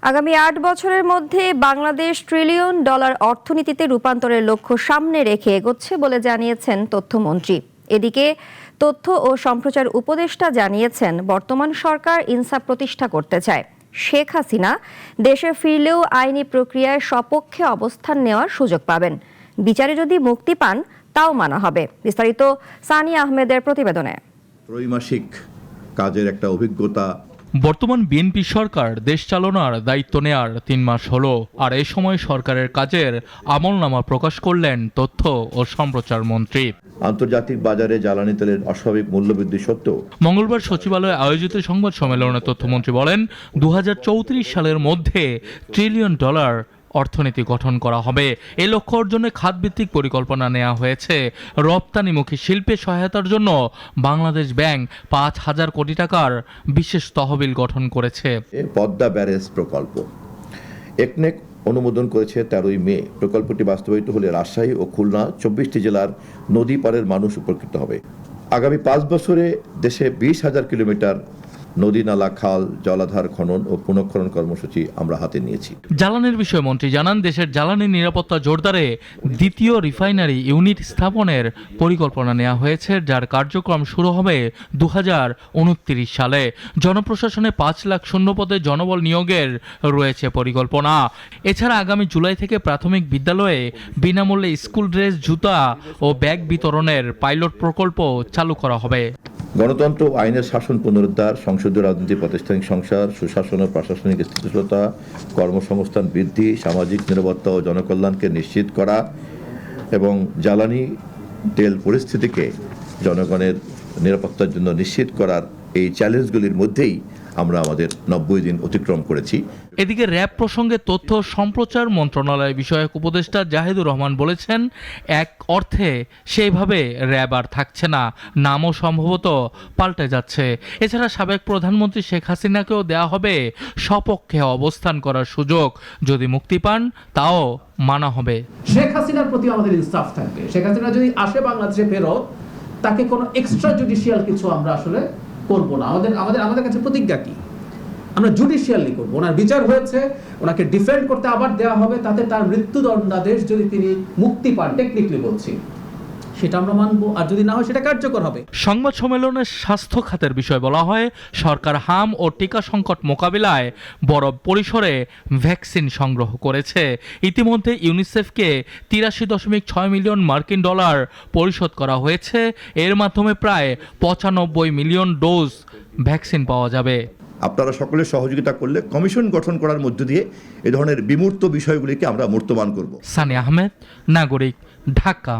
আগামী ৮ বছরের মধ্যে বাংলাদেশ ট্রিলিয়ন ডলার অর্থনীতিতে রূপান্তরের লক্ষ্য সামনে রেখে এগোচ্ছে বলে জানিয়েছেন তথ্যমন্ত্রী। এদিকে তথ্য ও সম্প্রচার উপদেষ্টা জানিয়েছেন, বর্তমান সরকার ইনসাফ প্রতিষ্ঠা করতে চায়। শেখ হাসিনা দেশে ফিরলেও আইনি প্রক্রিয়ায় সপক্ষে অবস্থান নেওয়ার সুযোগ পাবেন। বিচারে যদি মুক্তি পান তাও মানা হবে। বিস্তারিত সানিয়া আহমেদের প্রতিবেদনে। ত্রৈমাসিক কাজের একটা অভিজ্ঞতা। বর্তমান বিএনপি সরকার দেশ চালানোর দায়িত্ব নেয়ার ৩ মাস হলো, আর এই সময় সরকারের কাজের আমলনামা প্রকাশ করলেন তথ্য ও সম্প্রচার মন্ত্রী। আন্তর্জাতিক বাজারে জ্বালানি তেলের অস্বাভাবিক মূল্যবৃদ্ধি সত্ত্বেও মঙ্গলবার সচিবালয়ে আয়োজিত সংবাদ সম্মেলনে তথ্যমন্ত্রী বলেন, ২০৩৪ সালের মধ্যে ট্রিলিয়ন ডলার অর্থনীতি গঠন করা হবে। এই লক্ষ্য অর্জনে খাতভিত্তিক পরিকল্পনা নেওয়া হয়েছে। রপ্তানিমুখী শিল্পে সহায়তার জন্য বাংলাদেশ ব্যাংক ৫,০০০ কোটি টাকার বিশেষ তহবিল গঠন করেছে। পদ্মা ব্যারেজ প্রকল্প একনেক অনুমোদন করেছে ১৩ই মে। প্রকল্পটি বাস্তবায়িত হলে রাজশাহী ও খুলনা ২৪টি জেলার নদী পাড়ের মানুষ উপকৃত হবে। আগামী ৫ বছরে দেশে ২০,০০০ কিলোমিটার নদী, নালা, খাল, জলাধার খনন ও পুনঃখনন কর্মসূচি আমরা হাতে নিয়েছি। জ্বালানির বিষয়ে মন্ত্রী জানান, দেশের জ্বালানি নিরাপত্তা জোরদারে দ্বিতীয় রিফাইনারি ইউনিট স্থাপনের পরিকল্পনা নেওয়া হয়েছে, যার কার্যক্রম শুরু হবে ২০২৯ সালে। জনপ্রশাসনে ৫ লাখ শূন্যপদে জনবল নিয়োগের রয়েছে পরিকল্পনা। এছাড়া আগামী জুলাই থেকে প্রাথমিক বিদ্যালয়ে বিনামূল্যে স্কুল ড্রেস, জুতা ও ব্যাগ বিতরণের পাইলট প্রকল্প চালু করা হবে। গণতন্ত্র ও আইনের শাসন পুনরুদ্ধার, সংসদীয় রাজনীতি, প্রাতিষ্ঠানিক সংস্কার, সুশাসন ও প্রশাসনিক স্থিতিশীলতা, কর্মসংস্থান বৃদ্ধি, সামাজিক নিরাপত্তা ও জনকল্যাণকে নিশ্চিত করা এবং জ্বালানি তেল পরিস্থিতিকে জনগণের নিরাপত্তার জন্য নিশ্চিত করার এই চ্যালেঞ্জগুলির মধ্যেই আমরা আমাদের ৯০ দিন অতিক্রম করেছি। এদিকে র্যাব প্রসঙ্গে তথ্য সম্প্রচার মন্ত্রণালয় বিষয়ক উপদেষ্টা জাহিদুর রহমান বলেছেন, এক অর্থে সেইভাবে র্যাব আর থাকছে না, নামও সম্ভবত পাল্টে যাচ্ছে। এছাড়া সাবেক প্রধানমন্ত্রী শেখ হাসিনাকেও দেয়া হবে সপক্ষে অবস্থান করার সুযোগ। যদি মুক্তি পান তাও মানা হবে। শেখ হাসিনার প্রতি আমাদের ইনসাফ থাকবে। শেখ হাসিনা যদি আসে বাংলাদেশে ফেরত, তাকে কোনো এক্সট্রা জুডিশিয়াল কিছু আমরা আসলে করবো না। আমাদের কাছে প্রতিজ্ঞা কি, আমরা জুডিশিয়ালি করবো। ওনার বিচার হয়েছে, ওনাকে ডিফেন্ড করতে আবার দেওয়া হবে, তাতে তার মৃত্যুদণ্ডাদেশ যদি তিনি মুক্তি পান, টেকনিক্যালি বলছি, সেটা আমরা মানবো, আর যদি না হয় সেটা কার্যকর হবে। সংবাদ সম্মেলনে স্বাস্থ্য খাতের বিষয় বলা হয়, সরকার হাম ও টিকা সংকট মোকাবিলায় বড় পরিসরে ভ্যাকসিন সংগ্রহ করেছে। ইতিমধ্যে ইউনিসেফকে ৮৩.৬ মিলিয়ন মার্কিন ডলার পরিশোধ করা হয়েছে। এর মাধ্যমে প্রায় ৯৫ মিলিয়ন ডোজ ভ্যাকসিন পাওয়া যাবে। আপনারা সকলে সহযোগিতা করলে কমিশন গঠন করার মধ্য দিয়ে এ ধরনের বিমূর্ত বিষয়গুলিকে আমরা মূর্তমান করব। সানিয়া আহমেদ, নাগরিক, ঢাকা।